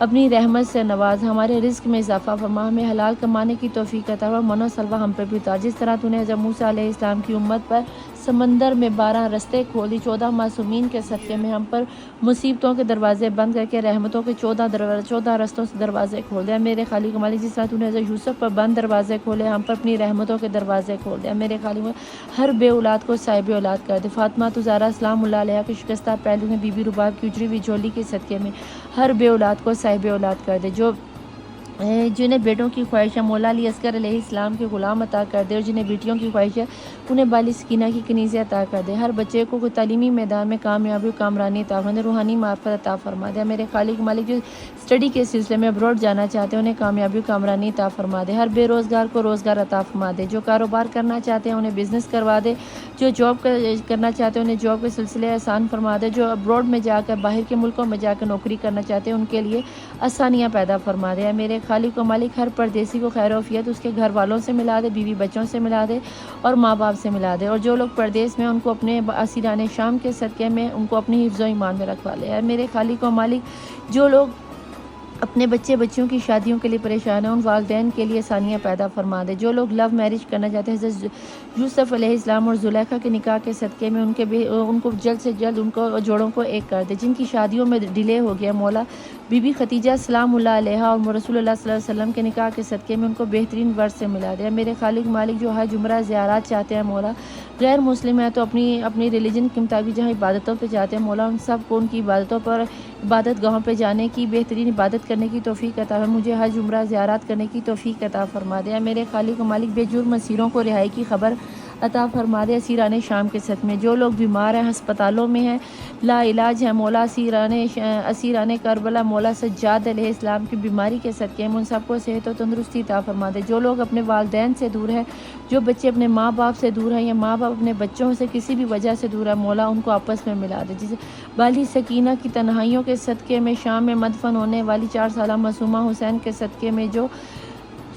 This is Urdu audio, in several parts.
اپنی رحمت سے نواز، ہمارے رزق میں اضافہ فرما، ہمیں حلال کمانے کی توفیق عطا فرما، من و سلوہ ہم پہ بھی اتار۔ جس طرح تو نے حضرت موسیٰ علیہ السلام کی امت پر سمندر میں 12 رستے کھول دی، 14 معصومین کے صدقے میں ہم پر مصیبتوں کے دروازے بند کر کے رحمتوں کے 14 رستوں سے دروازے کھول دیا میرے خالق و مالک۔ جس طرح تو نے حضرت یوسف پر بند دروازے کھولے، ہم پر اپنی رحمتوں کے دروازے کھول دیا میرے خالق و مالک۔ ہر بے اولاد کو صاحب اولاد کر دے۔ فاطمہ زہرا سلام اللہ علیہا کے شکستہ پہلو میں بی بی رباب کی اجڑی ہوئی جھولی کے صدقے میں ہر بے اولاد کو صاحب اولاد کر دے۔ جنہیں بیٹوں کی خواہش ہے مولا علی اصغر علیہ السلام کے غلام عطا کر دے، اور جنہیں بیٹیوں کی خواہش ہے انہیں بالی سکینہ کی کنیزیں عطا کر دے۔ ہر بچے کو کوئی تعلیمی میدان میں کامیابی و کامرانی عطا فرما دے، روحانی معرفت عطا فرما دے میرے خالق مالک۔ جو اسٹڈی کے سلسلے میں ابروڈ جانا چاہتے ہیں انہیں کامیابی و کامرانی عطا فرما دے۔ ہر بے روزگار کو روزگار عطا فرما دے۔ جو کاروبار کرنا چاہتے ہیں انہیں بزنس کروا دے، جو جاب کرنا چاہتے ہیں انہیں جاب کے سلسلے آسان فرما دے، جو ابروڈ میں جا کر باہر کے ملکوں میں جا کر نوکری کرنا چاہتے ہیں ان کے لیے آسانیاں پیدا فرما دے میرے خالق و مالک۔ ہر پردیسی کو خیر و عافیت اس کے گھر والوں سے ملا دے، بیوی بچوں سے ملا دے اور ماں باپ سے ملا دے، اور جو لوگ پردیس میں ان کو اپنے اسیران شام کے صدقے میں ان کو اپنی حفظ و ایمان میں رکھوا لے اے میرے خالق و مالک۔ جو لوگ اپنے بچیوں کی شادیوں کے لیے پریشان ہیں ان والدین کے لیے آسانیاں پیدا فرما دے۔ جو لوگ لو میرج کرنا چاہتے ہیں حضرت یوسف علیہ السلام اور زلیخا کے نکاح کے صدقے میں ان کو جلد سے جلد ان کو جوڑوں کو ایک کر دے۔ جن کی شادیوں میں ڈیلے ہو گیا مولا، بی بی ختیجہ سلام اللہ علیہا اور رسول اللہ صلی اللہ علیہ وسلم کے نکاح کے صدقے میں ان کو بہترین ورث سے ملا دے میرے خالق مالک۔ جو حج عمرہ زیارات چاہتے ہیں مولا، غیر مسلم ہے تو اپنی ریلیجن کے مطابق جہاں عبادتوں پہ جاتے ہیں مولا، ان سب کو ان کی عبادتوں پر عبادت گاہوں پہ جانے کی بہترین عبادت کرنے کی توفیق عطا فرما۔ مجھے حج عمرہ زیارات کرنے کی توفیق عطا فرما دے میرے خالق و مالک۔ بے جرم اسیروں کو رہائی کی خبر عطا فرما دے اسیران شام کے صدقے میں۔ جو لوگ بیمار ہیں، ہسپتالوں میں ہیں، لا علاج ہے مولا، اسیران کربلا مولا سجاد علیہ السلام کی بیماری کے صدقے میں ان سب کو صحت و تندرستی عطا فرما دے۔ جو لوگ اپنے والدین سے دور ہیں، جو بچے اپنے ماں باپ سے دور ہیں یا ماں باپ اپنے بچوں سے کسی بھی وجہ سے دور ہے مولا، ان کو آپس میں ملا دے۔ جسے بالی سکینہ کی تنہائیوں کے صدقے میں شام میں مدفن ہونے والی 4 سالہ معصومہ حسین کے صدقے میں جو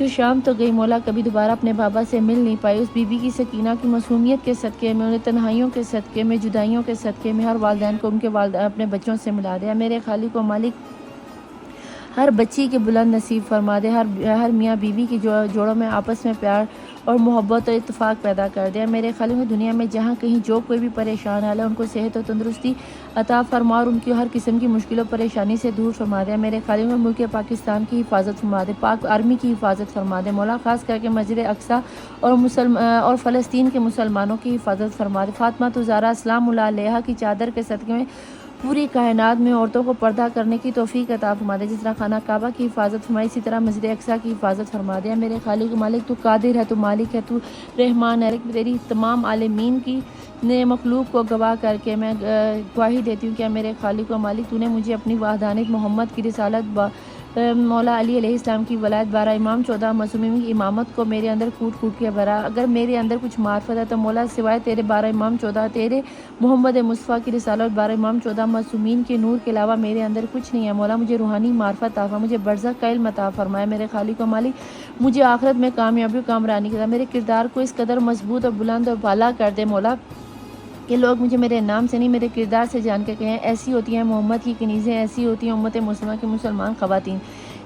شام تو گئی مولا، کبھی دوبارہ اپنے بابا سے مل نہیں پائی، اس بی بی کی سکینہ کی معصومیت کے صدقے میں، انہیں تنہائیوں کے صدقے میں، جدائیوں کے صدقے میں ہر والدین کو ان کے اپنے بچوں سے ملا دے میرے خالق و مالک۔ ہر بچی کے بلند نصیب فرما دے، ہر میاں بیوی کی جوڑوں میں آپس میں پیار اور محبت اور اتفاق پیدا کر دے میرے خالق۔ دنیا میں جہاں کہیں جو کوئی بھی پریشان حال ہے ان کو صحت و تندرستی عطا فرما اور ان کی ہر قسم کی مشکل و پریشانی سے دور فرما دے میرے خالق۔ ملک پاکستان کی حفاظت فرما دے، پاک آرمی کی حفاظت فرما دے مولا، خاص کر کے مسجد اقصی اور فلسطین کے مسلمانوں کی حفاظت فرما دے۔ فاطمہ زہرا سلام اللہ علیہا کی چادر کے صدقے میں پوری کائنات میں عورتوں کو پردہ کرنے کی توفیق عطا فرما دے۔ جس طرح خانہ کعبہ کی حفاظت فرمائی، اسی طرح مسجد اقصی کی حفاظت فرما دے میرے خالق مالک۔ تو قادر ہے، تو مالک ہے، تو رحمان ہے، تیری تمام عالمین کی مخلوق کو گواہ کر کے میں گواہی دیتی ہوں کہ میرے خالق و مالک تو نے مجھے اپنی وحدانیت محمد کی رسالت مولا علی علیہ السلام کی ولایت 12 امام 14 معصومین کی امامت کو میرے اندر کوٹ کوٹ کے بھرا۔ اگر میرے اندر کچھ معرفت ہے تو مولا سوائے تیرے 12 امام 14 تیرے محمد مصطفیٰ کی رسالت 12 امام 14 معصومین کے نور کے علاوہ میرے اندر کچھ نہیں ہے مولا۔ مجھے روحانی معرفت عطا فرما، مجھے برزخ کا علم عطا فرمائے میرے خالق و مالک۔ مجھے آخرت میں کامیابی و کامرانی کے ساتھ میرے کردار کو اس قدر مضبوط اور بلند اور بالا کر دے مولا کہ لوگ مجھے میرے نام سے نہیں میرے کردار سے جان کے کہیں ایسی ہوتی ہیں محمد کی کنیزیں، ایسی ہوتی ہیں امت مسلمہ کی مسلمان خواتین۔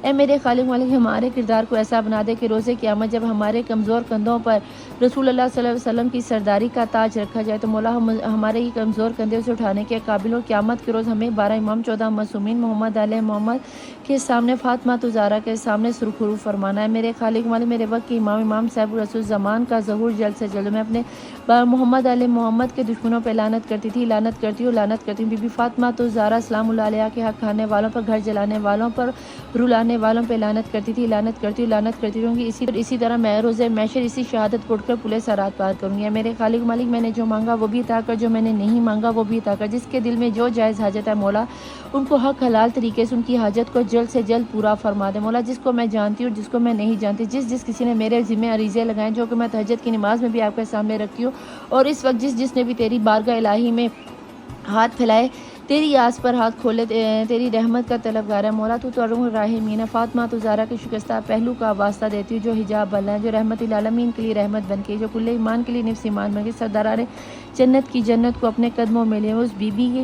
اے میرے خالق مالک، ہمارے کردار کو ایسا بنا دے کہ روز قیامت جب ہمارے کمزور کندھوں پر رسول اللہ صلی اللہ علیہ وسلم کی سرداری کا تاج رکھا جائے تو مولا ہمارے یہ کمزور کندھے اسے اٹھانے کے قابل ہو۔ قیامت کے روز ہمیں 12 امام 14 معصومین محمد علیہ محمد کے سامنے فاطمہ زہرا کے سامنے سرخرو فرمانا ہے میرے خالق مالک۔ میرے وقت کے امام صاحب رسول زمان کا ظہور جلد سے جلد۔ میں اپنے محمد علیہ محمد کے دشمنوں پہ لعنت کرتی تھی، لعنت کرتی ہوں بی بی فاطمہ زہرا سلام اللہ علیہ کے حق کھانے والوں پر، گھر جلانے والوں پر، رلانے والوں پہ لعنت کرتی تھی، لعنت کرتی رہوں گی۔ اسی طرح میں روز محشر اسی شہادت پڑھ کر پلے سرات پار کروں گی میرے خالق مالک۔ میں نے جو مانگا وہ بھی عطا کر، جو میں نے نہیں مانگا وہ بھی عطا کر۔ جس کے دل میں جو جائز حاجت ہے مولا ان کو حق حلال طریقے سے ان کی حاجت کو جلد سے جلد پورا فرما دے مولا۔ جس کو میں جانتی ہوں، جس کو میں نہیں جانتی، جس کسی نے میرے ذمہ عریضے لگائے جو کہ میں تہجد کی نماز میں بھی آپ کے سامنے رکھتی ہوں، اور اس وقت جس نے بھی تیری بارگاہ الہی میں ہاتھ پھیلائے، تیری آس پر ہاتھ کھولے، تیری رحمت کا طلبگار ہے مولا۔ تو ارحم الراحمین ہے۔ فاطمہ زہرا کے شکستہ پہلو کا واسطہ دیتی ہوں جو حجاب بنا ہے، جو رحمت للعالمین کے لیے رحمت بن کے، جو کل ایمان کے لیے نفس ایمان بن کے، سرداران جنت کی جنت کو اپنے قدموں میں لے۔ اس بی بی کی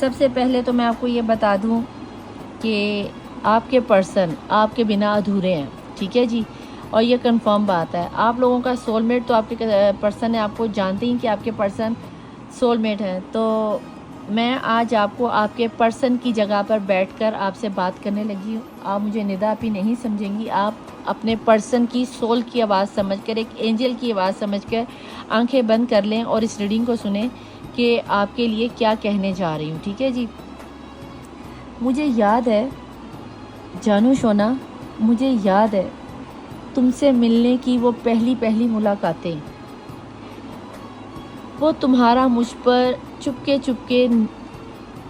سب سے پہلے تو میں آپ کو یہ بتا دوں کہ آپ کے پرسن آپ کے بنا ادھورے ہیں، ٹھیک ہے جی، اور یہ کنفرم بات ہے۔ آپ لوگوں کا سول میٹ تو آپ کے پرسن ہے، آپ کو جانتے ہیں کہ آپ کے پرسن سول میٹ ہیں۔ تو میں آج آپ کو آپ کے پرسن کی جگہ پر بیٹھ کر آپ سے بات کرنے لگی ہوں۔ آپ مجھے ندا اپی نہیں سمجھیں گی، آپ اپنے پرسن کی سول کی آواز سمجھ کر، ایک اینجل کی آواز سمجھ کر آنکھیں بند کر لیں اور اس ریڈنگ کو سنیں کہ آپ کے لیے کیا کہنے جا رہی ہوں، ٹھیک ہے جی۔ مجھے یاد ہے جانو شونا، مجھے یاد ہے تم سے ملنے کی وہ پہلی ملاقاتیں، وہ تمہارا مجھ پر چپکے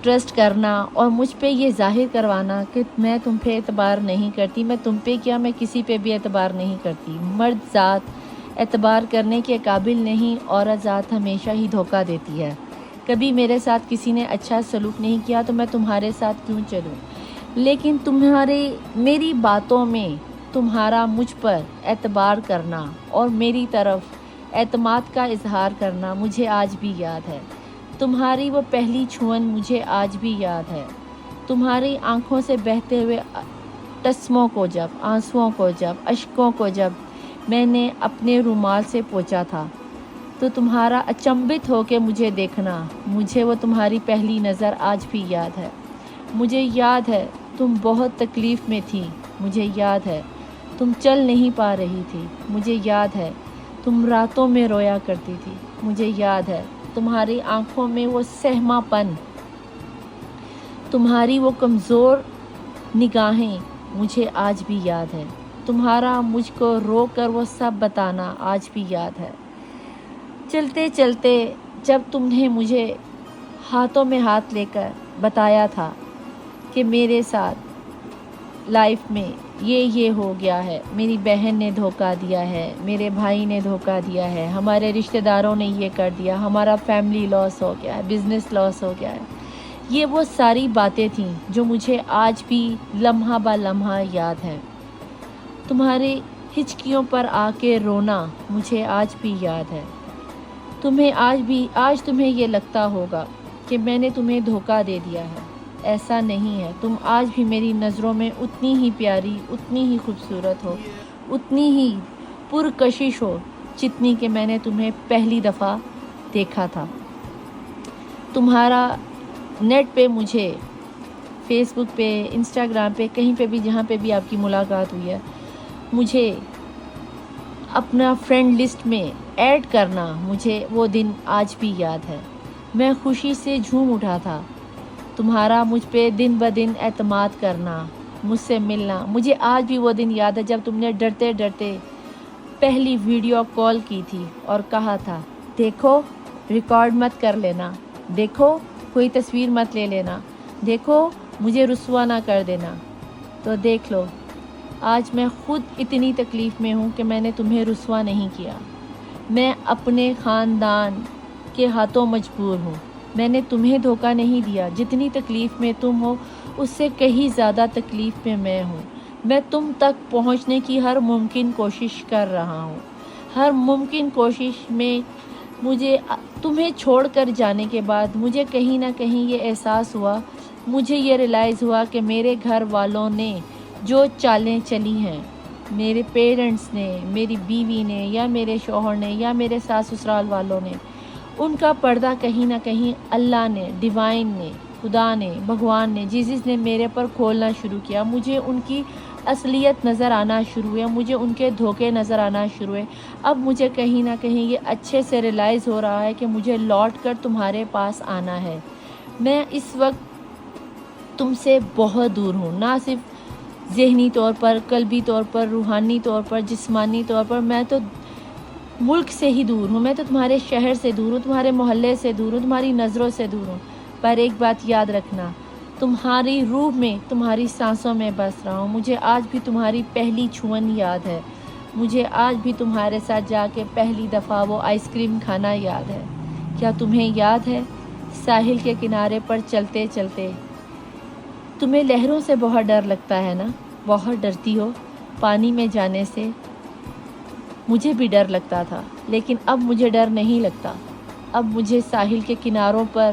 ٹرسٹ کرنا اور مجھ پہ یہ ظاہر کروانا کہ میں تم پہ اعتبار نہیں کرتی۔ میں تم پہ کیا، میں کسی پہ بھی اعتبار نہیں کرتی۔ مرد ذات اعتبار کرنے کے قابل نہیں، عورت ذات ہمیشہ ہی دھوکہ دیتی ہے۔ کبھی میرے ساتھ کسی نے اچھا سلوک نہیں کیا تو میں تمہارے ساتھ کیوں چلوں، لیکن میری باتوں میں تمہارا مجھ پر اعتبار کرنا اور میری طرف اعتماد کا اظہار کرنا مجھے آج بھی یاد ہے۔ تمہاری وہ پہلی چھوئن مجھے آج بھی یاد ہے۔ تمہاری آنکھوں سے بہتے ہوئے ٹسموں کو جب، آنسوؤں کو جب، اشکوں کو جب میں نے اپنے رومال سے پوچھا تھا تو تمہارا اچنبھت ہو کے مجھے دیکھنا، مجھے وہ تمہاری پہلی نظر آج بھی یاد ہے۔ مجھے یاد ہے تم بہت تکلیف میں تھی، مجھے یاد ہے تم چل نہیں پا رہی تھی، مجھے یاد ہے تم راتوں میں رویا کرتی تھی، مجھے یاد ہے تمہاری آنکھوں میں وہ سہما پن، تمہاری وہ کمزور نگاہیں مجھے آج بھی یاد ہے۔ تمہارا مجھ کو رو کر وہ سب بتانا آج بھی یاد ہے۔ چلتے چلتے جب تم نے مجھے ہاتھوں میں ہاتھ لے کر بتایا تھا کہ میرے ساتھ لائف میں یہ ہو گیا ہے، میری بہن نے دھوکہ دیا ہے، میرے بھائی نے دھوکہ دیا ہے، ہمارے رشتہ داروں نے یہ کر دیا، ہمارا فیملی لاس ہو گیا ہے، بزنس لاس ہو گیا ہے، یہ وہ ساری باتیں تھیں جو مجھے آج بھی لمحہ با لمحہ یاد ہیں۔ تمہاری ہچکیوں پر آ کے رونا مجھے آج بھی یاد ہے۔ آج تمہیں یہ لگتا ہوگا کہ میں نے تمہیں دھوکہ دے دیا ہے، ایسا نہیں ہے۔ تم آج بھی میری نظروں میں اتنی ہی پیاری، اتنی ہی خوبصورت ہو، اتنی ہی پرکشش ہو جتنی کہ میں نے تمہیں پہلی دفعہ دیکھا تھا۔ تمہارا نیٹ پہ مجھے فیس بک پہ، انسٹاگرام پہ، کہیں پہ بھی جہاں پہ بھی آپ کی ملاقات ہوئی ہے، مجھے اپنا فرینڈ لسٹ میں ایڈ کرنا، مجھے وہ دن آج بھی یاد ہے۔ میں خوشی سے جھوم اٹھا تھا۔ تمہارا مجھ پہ دن بدن اعتماد کرنا، مجھ سے ملنا، مجھے آج بھی وہ دن یاد ہے جب تم نے ڈرتے ڈرتے پہلی ویڈیو کال کی تھی اور کہا تھا دیکھو ریکارڈ مت کر لینا، دیکھو کوئی تصویر مت لے لینا، دیکھو مجھے رسوا نہ کر دینا۔ تو دیکھ لو آج میں خود اتنی تکلیف میں ہوں کہ میں نے تمہیں رسوا نہیں کیا۔ میں اپنے خاندان کے ہاتھوں مجبور ہوں، میں نے تمہیں دھوکہ نہیں دیا۔ جتنی تکلیف میں تم ہو اس سے کہیں زیادہ تکلیف میں میں ہوں۔ میں تم تک پہنچنے کی ہر ممکن کوشش کر رہا ہوں۔ ہر ممکن کوشش میں مجھے تمہیں چھوڑ کر جانے کے بعد مجھے کہیں نہ کہیں یہ احساس ہوا، مجھے یہ ریلائز ہوا کہ میرے گھر والوں نے جو چالیں چلی ہیں، میرے پیرنٹس نے، میری بیوی نے، یا میرے شوہر نے، یا میرے ساس سسرال والوں نے، ان کا پردہ کہیں نہ کہیں اللہ نے، ڈیوائن نے، خدا نے، بھگوان نے، جیزس نے میرے پر کھولنا شروع کیا۔ مجھے ان کی اصلیت نظر آنا شروع ہوئے، مجھے ان کے دھوکے نظر آنا شروع ہوئے۔ اب مجھے کہیں نہ کہیں یہ اچھے سے ریلائز ہو رہا ہے کہ مجھے لوٹ کر تمہارے پاس آنا ہے۔ میں اس وقت تم سے بہت دور ہوں، نہ صرف ذہنی طور پر، قلبی طور پر، روحانی طور پر، جسمانی طور پر۔ میں تو ملک سے ہی دور ہوں، میں تو تمہارے شہر سے دور ہوں، تمہارے محلے سے دور ہوں، تمہاری نظروں سے دور ہوں، پر ایک بات یاد رکھنا، تمہاری روح میں، تمہاری سانسوں میں بس رہا ہوں۔ مجھے آج بھی تمہاری پہلی چھوئن یاد ہے، مجھے آج بھی تمہارے ساتھ جا کے پہلی دفعہ وہ آئس کریم کھانا یاد ہے۔ کیا تمہیں یاد ہے ساحل کے کنارے پر چلتے چلتے، تمہیں لہروں سے بہت ڈر لگتا ہے نا، بہت ڈرتی ہو پانی میں جانے سے؟ مجھے بھی ڈر لگتا تھا، لیکن اب مجھے ڈر نہیں لگتا۔ اب مجھے ساحل کے کناروں پر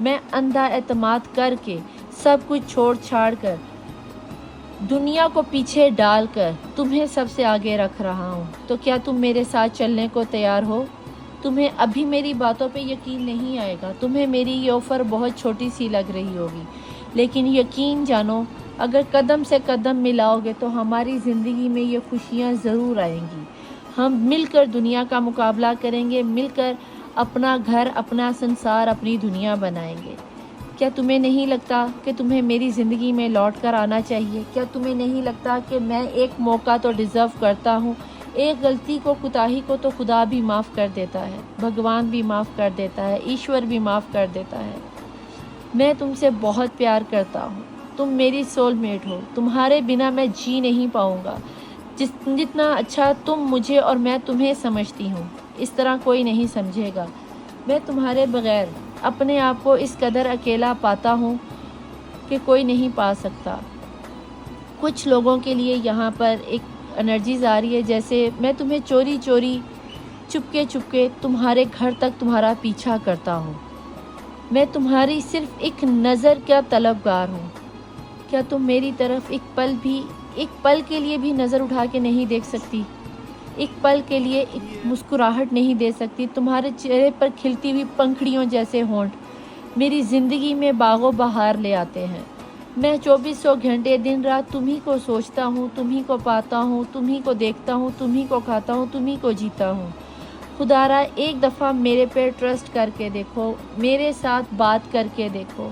میں اندھا اعتماد کر کے سب کچھ چھوڑ چھاڑ کر دنیا کو پیچھے ڈال کر تمہیں سب سے آگے رکھ رہا ہوں، تو کیا تم میرے ساتھ چلنے کو تیار ہو؟ تمہیں ابھی میری باتوں پہ یقین نہیں آئے گا، تمہیں میری یہ آفر بہت چھوٹی سی لگ رہی ہوگی، لیکن یقین جانو اگر قدم سے قدم ملاؤ گے تو ہماری زندگی میں یہ خوشیاں ضرور آئیں گی۔ ہم مل کر دنیا کا مقابلہ کریں گے، مل کر اپنا گھر، اپنا سنسار، اپنی دنیا بنائیں گے۔ کیا تمہیں نہیں لگتا کہ تمہیں میری زندگی میں لوٹ کر آنا چاہیے؟ کیا تمہیں نہیں لگتا کہ میں ایک موقع تو ڈیزرو کرتا ہوں؟ ایک غلطی کو، کوتاہی کو تو خدا بھی معاف کر دیتا ہے، بھگوان بھی معاف کر دیتا ہے، ایشور بھی معاف کر دیتا ہے۔ میں تم سے بہت پیار کرتا ہوں، تم میری سول میٹ ہو، تمہارے بنا میں جی نہیں پاؤں گا۔ جتنا اچھا تم مجھے اور میں تمہیں سمجھتی ہوں، اس طرح کوئی نہیں سمجھے گا۔ میں تمہارے بغیر اپنے آپ کو اس قدر اکیلا پاتا ہوں کہ کوئی نہیں پا سکتا۔ کچھ لوگوں کے لیے یہاں پر ایک انرجیز آ رہی ہے جیسے میں تمہیں چوری چوری، چپکے چپکے تمہارے گھر تک تمہارا پیچھا کرتا ہوں۔ میں تمہاری صرف ایک نظر کا طلبگار ہوں۔ کیا تم میری طرف ایک پل کے لیے بھی نظر اٹھا کے نہیں دیکھ سکتی؟ ایک پل کے لیے ایک مسکراہٹ نہیں دے سکتی؟ تمہارے چہرے پر کھلتی ہوئی پنکھڑیوں جیسے ہونٹ میری زندگی میں باغ و بہار لے آتے ہیں۔ میں 2400 گھنٹے دن رات تمہیں کو سوچتا ہوں، تمہیں کو پاتا ہوں، تمہیں کو دیکھتا ہوں، تمہیں کو کھاتا ہوں، تمہیں کو جیتا ہوں۔ خدا را ایک دفعہ میرے پہ ٹرسٹ کر کے دیکھو، میرے ساتھ بات کر کے دیکھو،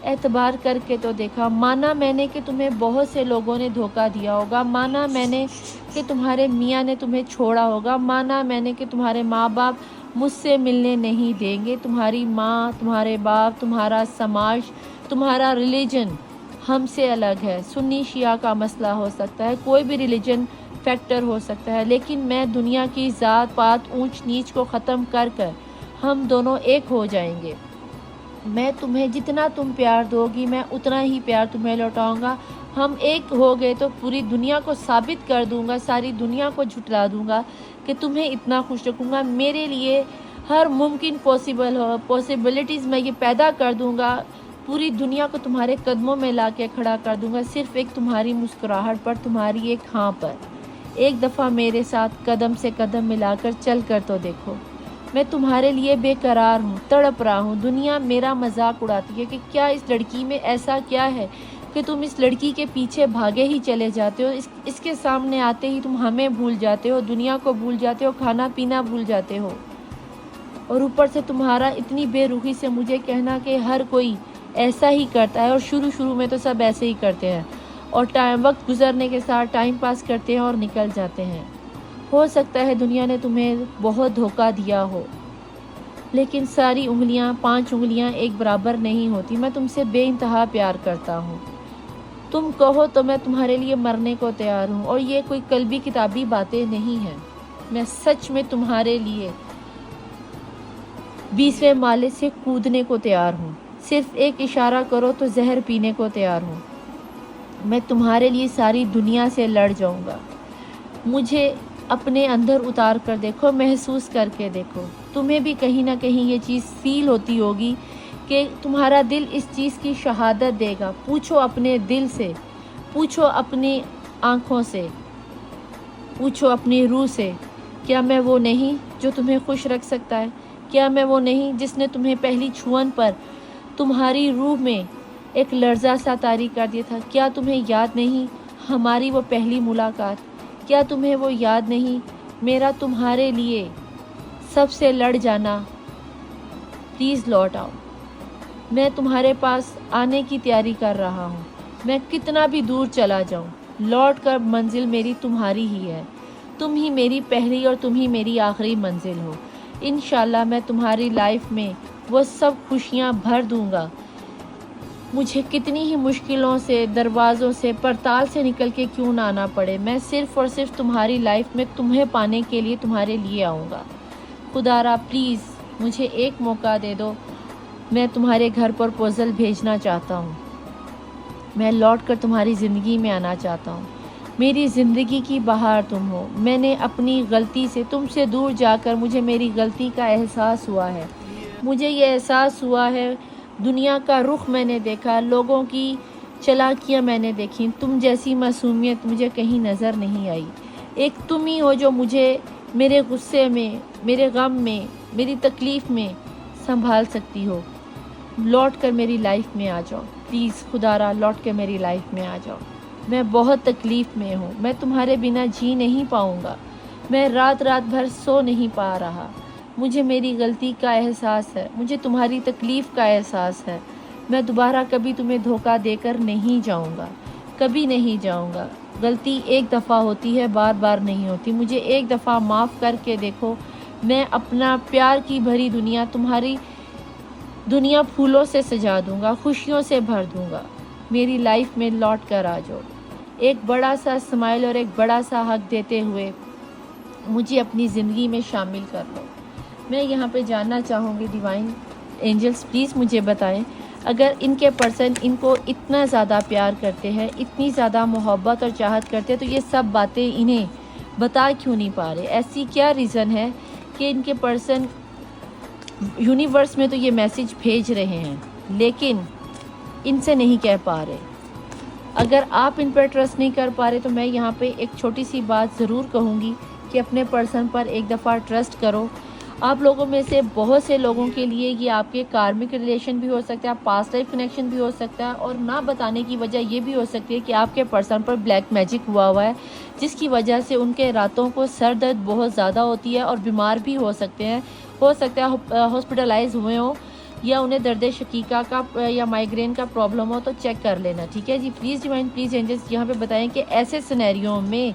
اعتبار کر کے تو دیکھا۔ مانا میں نے کہ تمہیں بہت سے لوگوں نے دھوکہ دیا ہوگا، مانا میں نے کہ تمہارے میاں نے تمہیں چھوڑا ہوگا، مانا میں نے کہ تمہارے ماں باپ مجھ سے ملنے نہیں دیں گے، تمہاری ماں، تمہارے باپ، تمہارا سماج، تمہارا ریلیجن ہم سے الگ ہے۔ سنی شیعہ کا مسئلہ ہو سکتا ہے، کوئی بھی ریلیجن فیکٹر ہو سکتا ہے، لیکن میں دنیا کی ذات پات، اونچ نیچ کو ختم کر کر ہم دونوں ایک ہو جائیں گے۔ میں تمہیں جتنا تم پیار دو گی میں اتنا ہی پیار تمہیں لوٹاؤں گا۔ ہم ایک ہو گئے تو پوری دنیا کو ثابت کر دوں گا، ساری دنیا کو جھٹلا دوں گا کہ تمہیں اتنا خوش رکھوں گا۔ میرے لیے ہر ممکن پاسبلٹیز میں یہ پیدا کر دوں گا، پوری دنیا کو تمہارے قدموں میں لا کے کھڑا کر دوں گا، صرف ایک تمہاری مسکراہٹ پر، تمہاری ایک ہاں پر۔ ایک دفعہ میرے ساتھ قدم سے قدم ملا کر چل کر تو دیکھو۔ میں تمہارے لیے بے قرار ہوں، تڑپ رہا ہوں۔ دنیا میرا مذاق اڑاتی ہے کہ کیا اس لڑکی میں ایسا کیا ہے کہ تم اس لڑکی کے پیچھے بھاگے ہی چلے جاتے ہو، اس کے سامنے آتے ہی تم ہمیں بھول جاتے ہو، دنیا کو بھول جاتے ہو، کھانا پینا بھول جاتے ہو، اور اوپر سے تمہارا اتنی بے رخی سے مجھے کہنا کہ ہر کوئی ایسا ہی کرتا ہے، اور شروع میں تو سب ایسے ہی کرتے ہیں، اور وقت گزرنے کے ساتھ ٹائم پاس کرتے ہیں اور نکل جاتے ہیں۔ ہو سکتا ہے دنیا نے تمہیں بہت دھوکہ دیا ہو، لیکن ساری انگلیاں، 5 انگلیاں ایک برابر نہیں ہوتی۔ میں تم سے بے انتہا پیار کرتا ہوں، تم کہو تو میں تمہارے لیے مرنے کو تیار ہوں، اور یہ کوئی قلبی کتابی باتیں نہیں ہیں۔ میں سچ میں تمہارے لیے 20ویں مالے سے کودنے کو تیار ہوں، صرف ایک اشارہ کرو تو زہر پینے کو تیار ہوں۔ میں تمہارے لیے ساری دنیا سے لڑ جاؤں گا۔ مجھے اپنے اندر اتار کر دیکھو، محسوس کر کے دیکھو، تمہیں بھی کہیں نہ کہیں یہ چیز فیل ہوتی ہوگی کہ تمہارا دل اس چیز کی شہادت دے گا۔ پوچھو اپنے دل سے، پوچھو اپنی آنکھوں سے، پوچھو اپنی روح سے، کیا میں وہ نہیں جو تمہیں خوش رکھ سکتا ہے؟ کیا میں وہ نہیں جس نے تمہیں پہلی چھوئن پر تمہاری روح میں ایک لرزہ سا طاری کر دیا تھا؟ کیا تمہیں یاد نہیں ہماری وہ پہلی ملاقات؟ کیا تمہیں وہ یاد نہیں میرا تمہارے لیے سب سے لڑ جانا؟ پلیز لوٹ آؤ، میں تمہارے پاس آنے کی تیاری کر رہا ہوں۔ میں کتنا بھی دور چلا جاؤں، لوٹ کر منزل میری تمہاری ہی ہے۔ تم ہی میری پہلی اور تم ہی میری آخری منزل ہو۔ انشاءاللہ میں تمہاری لائف میں وہ سب خوشیاں بھر دوں گا، مجھے کتنی ہی مشکلوں سے، دروازوں سے، پرتال سے نکل کے کیوں نہ آنا پڑے، میں صرف اور صرف تمہاری لائف میں تمہیں پانے کے لیے تمہارے لیے آؤں گا۔ خدا را پلیز مجھے ایک موقع دے دو، میں تمہارے گھر پرپوزل بھیجنا چاہتا ہوں، میں لوٹ کر تمہاری زندگی میں آنا چاہتا ہوں۔ میری زندگی کی بہار تم ہو۔ میں نے اپنی غلطی سے تم سے دور جا کر مجھے میری غلطی کا احساس ہوا ہے، مجھے یہ احساس ہوا ہے دنیا کا رخ میں نے دیکھا، لوگوں کی چالاکیاں میں نے دیکھی، تم جیسی معصومیت مجھے کہیں نظر نہیں آئی۔ ایک تم ہی ہو جو مجھے میرے غصے میں، میرے غم میں، میری تکلیف میں سنبھال سکتی ہو۔ لوٹ کر میری لائف میں آ جاؤ پلیز، خدا را لوٹ کے میری لائف میں آ جاؤ۔ میں بہت تکلیف میں ہوں، میں تمہارے بنا جی نہیں پاؤں گا، میں رات رات بھر سو نہیں پا رہا، مجھے میری غلطی کا احساس ہے، مجھے تمہاری تکلیف کا احساس ہے۔ میں دوبارہ کبھی تمہیں دھوکہ دے کر نہیں جاؤں گا، کبھی نہیں جاؤں گا۔ غلطی ایک دفعہ ہوتی ہے، بار بار نہیں ہوتی، مجھے ایک دفعہ معاف کر کے دیکھو۔ میں اپنا پیار کی بھری دنیا، تمہاری دنیا پھولوں سے سجا دوں گا، خوشیوں سے بھر دوں گا، میری لائف میں لوٹ کر آ جاؤ۔ ایک بڑا سا اسمائل اور ایک بڑا سا حق دیتے ہوئے مجھے اپنی زندگی میں شامل کر لو۔ میں یہاں پہ جاننا چاہوں گی ڈیوائن اینجلز پلیز مجھے بتائیں، اگر ان کے پرسن ان کو اتنا زیادہ پیار کرتے ہیں، اتنی زیادہ محبت اور چاہت کرتے ہیں، تو یہ سب باتیں انہیں بتا کیوں نہیں پا رہے؟ ایسی کیا ریزن ہے کہ ان کے پرسن یونیورس میں تو یہ میسج بھیج رہے ہیں لیکن ان سے نہیں کہہ پا رہے؟ اگر آپ ان پر ٹرسٹ نہیں کر پا رہے تو میں یہاں پہ ایک چھوٹی سی بات ضرور کہوں گی کہ اپنے پرسن پر ایک دفعہ ٹرسٹ کرو۔ آپ لوگوں میں سے بہت سے لوگوں کے لیے یہ آپ کے کارمک ریلیشن بھی ہو سکتا ہے، پاسٹ لائف کنیکشن بھی ہو سکتا ہے، اور نہ بتانے کی وجہ یہ بھی ہو سکتی ہے کہ آپ کے پرسن پر بلیک میجک ہوا ہے، جس کی وجہ سے ان کے راتوں کو سر درد بہت زیادہ ہوتی ہے اور بیمار بھی ہو سکتے ہیں، ہو سکتا ہے ہاسپٹلائز ہوئے ہوں، یا انہیں درد شقیقہ کا یا مائگرین کا پرابلم ہو، تو چیک کر لینا، ٹھیک ہے جی۔ پلیز ڈیوائن پلیز اینجلس یہاں پہ بتائیں کہ ایسے سینیریو میں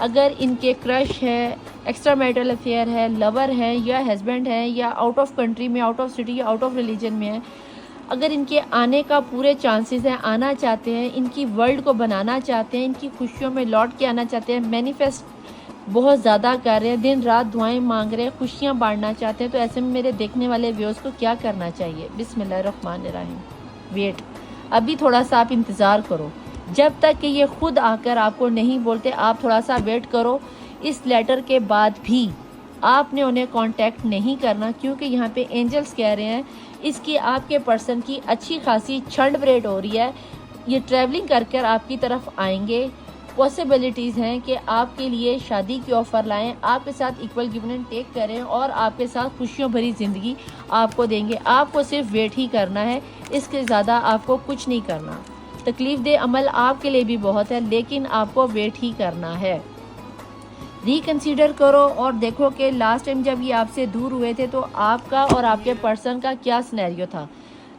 اگر ان کے کرش ہے، ایکسٹرا میرٹل افیئر ہے، لور ہے یا ہسبینڈ ہے، یا آؤٹ آف کنٹری میں، آؤٹ آف سٹی یا آؤٹ آف ریلیجن میں ہے، اگر ان کے آنے کا پورے چانسز ہیں، آنا چاہتے ہیں، ان کی ورلڈ کو بنانا چاہتے ہیں، ان کی خوشیوں میں لوٹ کے آنا چاہتے ہیں، مینیفیسٹ بہت زیادہ کر رہے ہیں، دن رات دعائیں مانگ رہے ہیں، خوشیاں بانٹنا چاہتے ہیں، تو ایسے میں میرے دیکھنے والے ویوز کو کیا کرنا چاہیے؟ بسم اللہ الرحمن الرحیم۔ ویٹ، ابھی تھوڑا سا آپ انتظار کرو، جب تک کہ یہ خود آ کر آپ کو نہیں بولتے، آپ تھوڑا سا ویٹ کرو۔ اس لیٹر کے بعد بھی آپ نے انہیں کانٹیکٹ نہیں کرنا، کیونکہ یہاں پہ اینجلز کہہ رہے ہیں اس کی آپ کے پرسن کی اچھی خاصی چھنڈ بریڈ ہو رہی ہے، یہ ٹریولنگ کر کر آپ کی طرف آئیں گے، پاسبلٹیز ہیں کہ آپ کے لیے شادی کی آفر لائیں، آپ کے ساتھ ایکول گیون اینڈ ٹیک کریں اور آپ کے ساتھ خوشیوں بھری زندگی آپ کو دیں گے۔ آپ کو صرف ویٹ ہی کرنا ہے، اس کے زیادہ آپ کو کچھ نہیں کرنا۔ تکلیف دہ عمل آپ کے لیے بھی بہت ہے لیکن آپ کو ویٹ ہی کرنا ہے۔ ریکنسیڈر کرو اور دیکھو کہ لاسٹ ٹائم جب یہ آپ سے دور ہوئے تھے تو آپ کا اور آپ کے پرسن کا کیا سینیریو تھا۔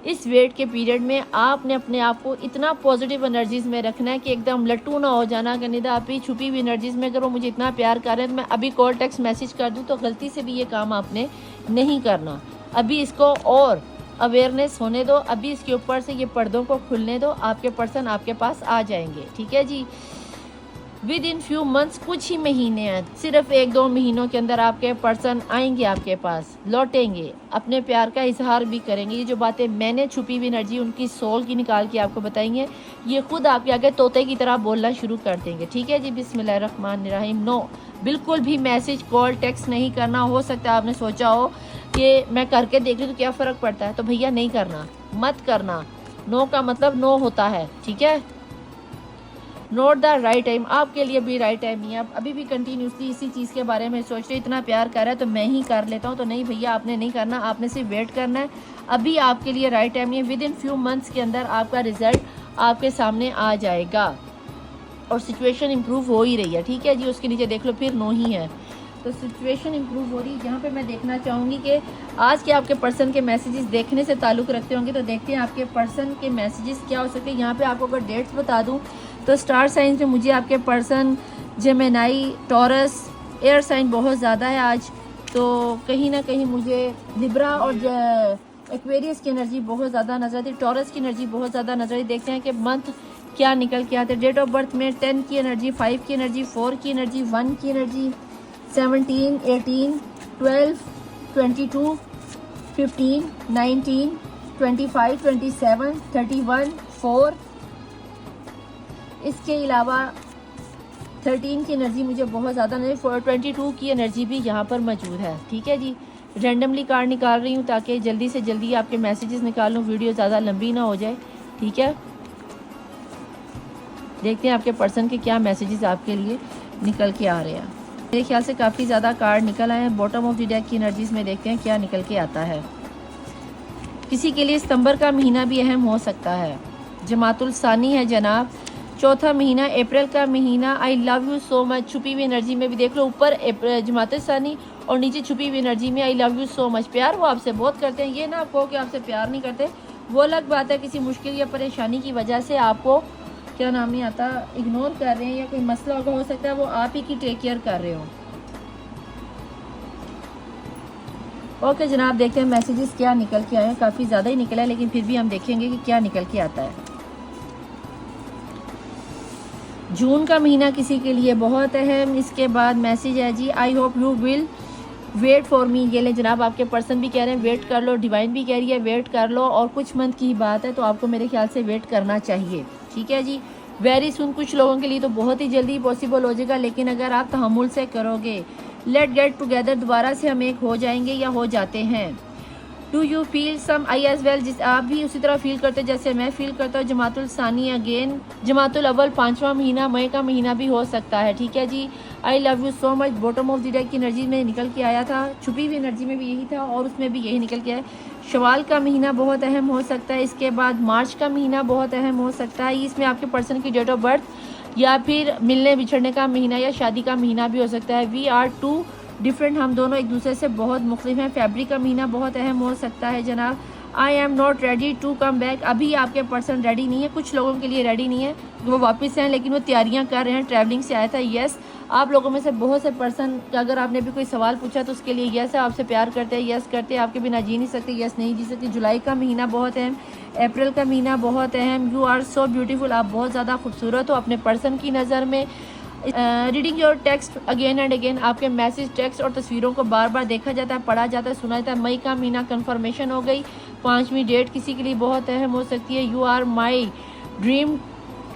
اس ویٹ کے پیریڈ میں آپ نے اپنے آپ کو اتنا پازیٹیو انرجیز میں رکھنا ہے کہ ایک دم لٹو نہ ہو جانا کہ نہیں اپنی چھپی ہوئی انرجیز میں، اگر وہ مجھے اتنا پیار کر رہے ہیں تو میں ابھی کال ٹیکسٹ میسج کر دوں، تو غلطی سے بھی یہ کام آپ نے نہیں کرنا۔ ابھی اس کو اور اویئرنیس ہونے دو، ابھی اس کے اوپر سے یہ پردوں کو کھلنے دو، آپ کے پرسن آپ کے پاس آ جائیں گے، ٹھیک ہے جی۔ ود ان فیو منتھس، کچھ ہی مہینے ہیں، صرف 1-2 مہینوں کے اندر آپ کے پرسن آئیں گے، آپ کے پاس لوٹیں گے، اپنے پیار کا اظہار بھی کریں گے۔ یہ جو باتیں میں نے چھپی ہوئی انرجی ان کی سول کی نکال کے آپ کو بتائیں گے، یہ خود آپ کے آگے طوطے کی طرح بولنا شروع کر دیں گے، ٹھیک ہے جی۔ بسم اللہ الرحمن الرحیم۔ نو، بالکل بھی میسج کال ٹیکسٹ نہیں کرنا۔ ہو سکتا ہے آپ نے سوچا ہو کہ میں کر کے دیکھ لوں تو کیا فرق پڑتا ہے، تو بھیا نہیں کرنا، مت کرنا۔ نو کا مطلب نو ہوتا ہے، ٹھیک ہے۔ نوٹ دا رائٹ ٹائم، آپ کے لیے بھی رائٹ ٹائم نہیں ہے، آپ ابھی بھی کنٹینیوسلی اسی چیز کے بارے میں سوچ رہے، اتنا پیار کر رہا ہے تو میں ہی کر لیتا ہوں، تو نہیں بھیا آپ نے نہیں کرنا، آپ نے صرف ویٹ کرنا ہے، ابھی آپ کے لیے رائٹ ٹائم نہیں ہے۔ ود ان فیو منتھس کے اندر آپ کا رزلٹ آپ کے سامنے آ جائے گا اور سچویشن امپروو ہو ہی رہی ہے، ٹھیک ہے جی۔ اس کے نیچے دیکھ لو پھر نو ہی ہے، تو سچویشن امپروو ہو رہی ہے۔ یہاں پہ میں دیکھنا چاہوں گی کہ آج کے آپ کے پرسن کے میسیجز دیکھنے سے تعلق رکھتے ہوں گے، تو دیکھتے ہیں آپ کے پرسن کے میسیجز کیا ہو سکتے ہیں۔ یہاں پہ آپ کو اگر ڈیٹس بتا دوں تو اسٹار سائنس میں مجھے آپ کے پرسن جیمینائی، ٹورس، ایئر سائن بہت زیادہ ہے آج، تو کہیں نہ کہیں مجھے لبرا اور ایکویریس کی انرجی بہت زیادہ نظر آتی ہے، ٹورس کی انرجی بہت زیادہ نظر آتی ہے۔ دیکھتے ہیں کہ منتھ کیا نکل کے آتے ہیں۔ ڈیٹ آف برتھ میں 10 کی انرجی، 5 کی انرجی، 4 کی انرجی، 1 کی انرجی، 17، 18، 12، 22، 15، 19، 25، 27، 31، 4۔ اس کے علاوہ 13 کی انرجی مجھے بہت زیادہ نہیں، 22 کی انرجی بھی یہاں پر موجود ہے، ٹھیک ہے جی۔ رینڈملی کارڈ نکال رہی ہوں تاکہ جلدی سے جلدی آپ کے میسیجز نکالوں، ویڈیو زیادہ لمبی نہ ہو جائے، ٹھیک ہے۔ دیکھتے ہیں آپ کے پرسن کے کیا میسیجز آپ کے لیے نکل کے آ رہے ہیں۔ میرے خیال سے کافی زیادہ کارڈ نکل آئے ہیں۔ باٹم آف دی ڈیک کی انرجیز میں دیکھتے ہیں کیا نکل کے آتا ہے۔ کسی کے لیے ستمبر کا مہینہ بھی اہم ہو سکتا ہے، جماعت الثانی ہے جناب، چوتھا مہینہ اپریل کا مہینہ۔ آئی لو یو سو مچ، چھپی ہوئی انرجی میں بھی دیکھ لو، اوپر جماعت الثانی اور نیچے چھپی ہوئی انرجی میں آئی لو یو سو مچ، پیار وہ آپ سے بہت کرتے ہیں۔ یہ نہ کہو کہ آپ سے پیار نہیں کرتے، وہ الگ بات ہے، کسی مشکل یا پریشانی کی وجہ سے آپ کو کیا نام نہیں آتا اگنور کر رہے ہیں، یا کوئی مسئلہ ہوگا، ہو سکتا ہے وہ آپ ہی کی ٹیک کیئر کر رہے ہوں۔ اوکے جناب، دیکھتے ہیں میسیجز کیا نکل کے آئے ہیں۔ کافی زیادہ ہی نکلا ہے لیکن پھر بھی ہم دیکھیں گے کہ کیا نکل کے آتا ہے۔ جون کا مہینہ کسی کے لیے بہت اہم۔ اس کے بعد میسیج ہے جی، I hope you will wait for me. یہ لیں جناب، آپ کے پرسن بھی کہہ رہے ہیں ویٹ کر لو، ڈیوائن بھی کہہ رہی ہے ویٹ کر لو، اور کچھ منتھ کی بات ہے تو آپ کو میرے خیال سے ویٹ کرنا چاہیے، ٹھیک ہے جی۔ ویری سون، کچھ لوگوں کے لیے تو بہت ہی جلدی پاسبل ہو جائے گا، لیکن اگر آپ تحمل سے کرو گے، لیٹ گیٹ ٹوگیدر، دوبارہ سے ہم ایک ہو جائیں گے یا ہو جاتے ہیں۔ Do you feel some I as well, جس آپ بھی اسی طرح فیل کرتے جیسے میں فیل کرتا ہوں۔ جماعت الثانی اگین، جماعت الاول 5واں مہینہ، مئی کا مہینہ بھی ہو سکتا ہے، ٹھیک ہے جی۔ I love you so much, bottom of the deck کی انرجی میں نکل کے آیا تھا، چھپی ہوئی انرجی میں بھی یہی تھا اور اس میں بھی یہی نکل کے آیا۔ شوال کا مہینہ بہت اہم ہو سکتا ہے۔ اس کے بعد مارچ کا مہینہ بہت اہم ہو سکتا ہے، اس میں آپ کے پرسن کی ڈیٹ آف برتھ یا پھر ملنے بچھڑنے کا مہینہ یا شادی کا مہینہ بھی ہو سکتا ہے۔ وی آر ٹو ڈفرینٹ، ہم دونوں ایک دوسرے سے بہت مختلف ہیں۔ فیبری کا مہینہ بہت اہم ہو سکتا ہے جناب۔ I am not ready to come back, ابھی آپ کے پرسن ریڈی نہیں ہے، کچھ لوگوں کے لیے ریڈی نہیں ہے، وہ واپس ہیں لیکن وہ تیاریاں کر رہے ہیں، ٹریولنگ سے آیا تھا۔ یس، آپ لوگوں میں سے بہت سے پرسن، اگر آپ نے بھی کوئی سوال پوچھا تو اس کے لیے یس ہے، آپ سے پیار کرتے ہیں، یس کرتے ہیں، آپ کے بنا جی نہیں سکتے، یس نہیں جی سکتے۔ جولائی کا مہینہ بہت اہم، اپریل کا مہینہ بہت اہم۔ یو آر سو بیوٹیفل، آپ بہت زیادہ خوبصورت ہو اپنے پرسن کی نظر میں۔ Reading your text again and again, آپ کے میسیج، ٹیکسٹ اور تصویروں کو بار بار دیکھا جاتا ہے، پڑھا جاتا ہے، سنا جاتا ہے۔ مئی کا مہینہ کنفرمیشن ہو گئی، 5ویں ڈیٹ کسی کے لیے بہت اہم ہو سکتی ہے۔ You are my dream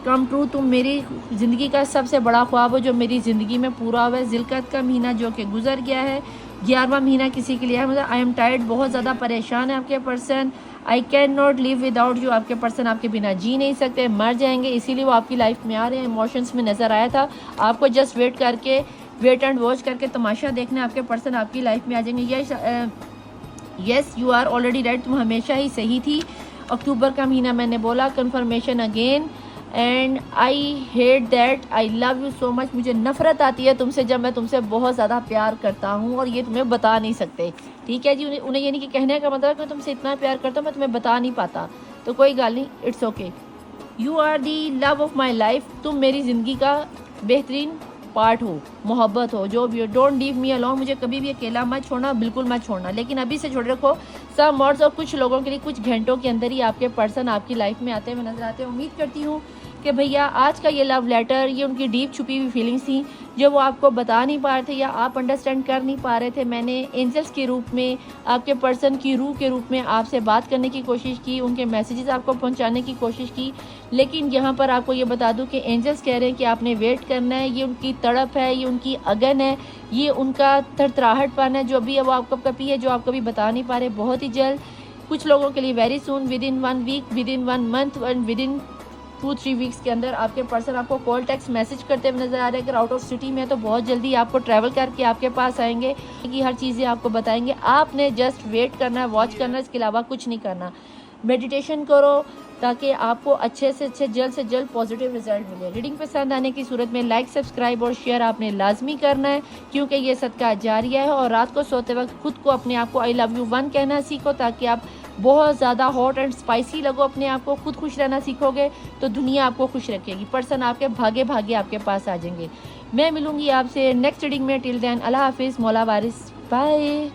come true, تم میری زندگی کا سب سے بڑا خواب ہو جو میری زندگی میں پورا ہوا ہے۔ ذلقعدہ کا مہینہ جو کہ گزر گیا ہے، 11واں مہینہ کسی کے لیے ہے۔ آئی ایم ٹائرڈ، بہت زیادہ پریشان ہے آپ کے person. I can not leave without you, آپ کے پرسن آپ کے بنا جی نہیں سکتے، مر جائیں گے، اسی لیے وہ آپ کی لائف میں آ رہے ہیں۔ ایموشنس میں نظر آیا تھا آپ کو، جسٹ ویٹ کر کے، ویٹ اینڈ واچ کر کے تماشا دیکھنا، آپ کے پرسن آپ کی لائف میں آ جائیں گے۔ Yes you are already right, تم ہمیشہ ہی صحیح تھی۔ اکتوبر کا مہینہ میں نے بولا، confirmation again, and I hate that, I love you so much, مجھے نفرت آتی ہے تم سے جب میں تم سے بہت زیادہ پیار کرتا ہوں اور یہ تمہیں بتا نہیں سکتے، ٹھیک ہے جی۔ انہیں یہ نہیں کہ کہنے کا مطلب ہے کہ میں تم سے اتنا پیار کرتا ہوں میں تمہیں بتا نہیں پاتا، تو کوئی گل نہیں، it's okay. You are the love of my life, تم میری زندگی کا بہترین پارٹ ہو، محبت ہو، جو بھی ہو۔ ڈونٹ لیو می الون، مجھے کبھی بھی اکیلا مت چھوڑنا، بالکل مت چھوڑنا، لیکن ابھی سے چھوڑے رکھو۔ سم ورڈز، اور کچھ لوگوں کے لیے کچھ گھنٹوں کے اندر ہی آپ کے پرسن آپ کی لائف میں آتے ہوئے نظر آتے ہیں۔ امید کرتی ہوں کہ بھیا آج کا یہ لو لیٹر، یہ ان کی ڈیپ چھپی ہوئی فیلنگس تھیں جو وہ آپ کو بتا نہیں پا رہے تھے یا آپ انڈرسٹینڈ کر نہیں پا رہے تھے۔ میں نے اینجلس کے روپ میں، آپ کے پرسن کی روح کے روپ میں آپ سے بات کرنے کی کوشش کی، ان کے میسیجز آپ کو پہنچانے کی کوشش کی، لیکن یہاں پر آپ کو یہ بتا دوں کہ اینجلس کہہ رہے ہیں کہ آپ نے ویٹ کرنا ہے۔ یہ ان کی تڑپ ہے، یہ ان کی اگن ہے، یہ ان کا تھرتھراہٹ پن ہے جو بھی وہ آپ کو کبھی ہے، جو آپ کبھی بتا نہیں پا رہے۔ بہت ہی جلد، کچھ لوگوں کے لیے very soon, within 1 week, within 1 month, and within 2-3 weeks کے اندر آپ کے پرسن آپ کو کال ٹیکسٹ میسج کرتے ہوئے نظر آ رہے ہیں۔ اگر آؤٹ آف سٹی میں ہے تو بہت جلدی آپ کو ٹریول کر کے آپ کے پاس آئیں گے، کہ ہر چیزیں آپ کو بتائیں گے۔ آپ نے جسٹ ویٹ کرنا ہے، واچ کرنا ہے، اس کے علاوہ کچھ نہیں کرنا۔ میڈیٹیشن کرو تاکہ آپ کو اچھے سے جلد پازیٹیو رزلٹ ملے۔ ریڈنگ پسند آنے کی صورت میں لائک، سبسکرائب اور شیئر آپ نے لازمی کرنا ہے، کیونکہ یہ صدقہ جاریہ ہے۔ اور رات کو سوتے وقت خود کو، اپنے آپ کو آئی لو یو 1 کہنا سیکھو، تاکہ آپ بہت زیادہ ہاٹ اینڈ اسپائسی لگو اپنے آپ کو، خود خوش رہنا سیکھو گے تو دنیا آپ کو خوش رکھے گی، پرسن آپ کے بھاگے آپ کے پاس آ جائیں گے۔ میں ملوں گی آپ سے نیکسٹ ریڈنگ میں، ٹل دین اللہ حافظ، مولا وارث، بائے۔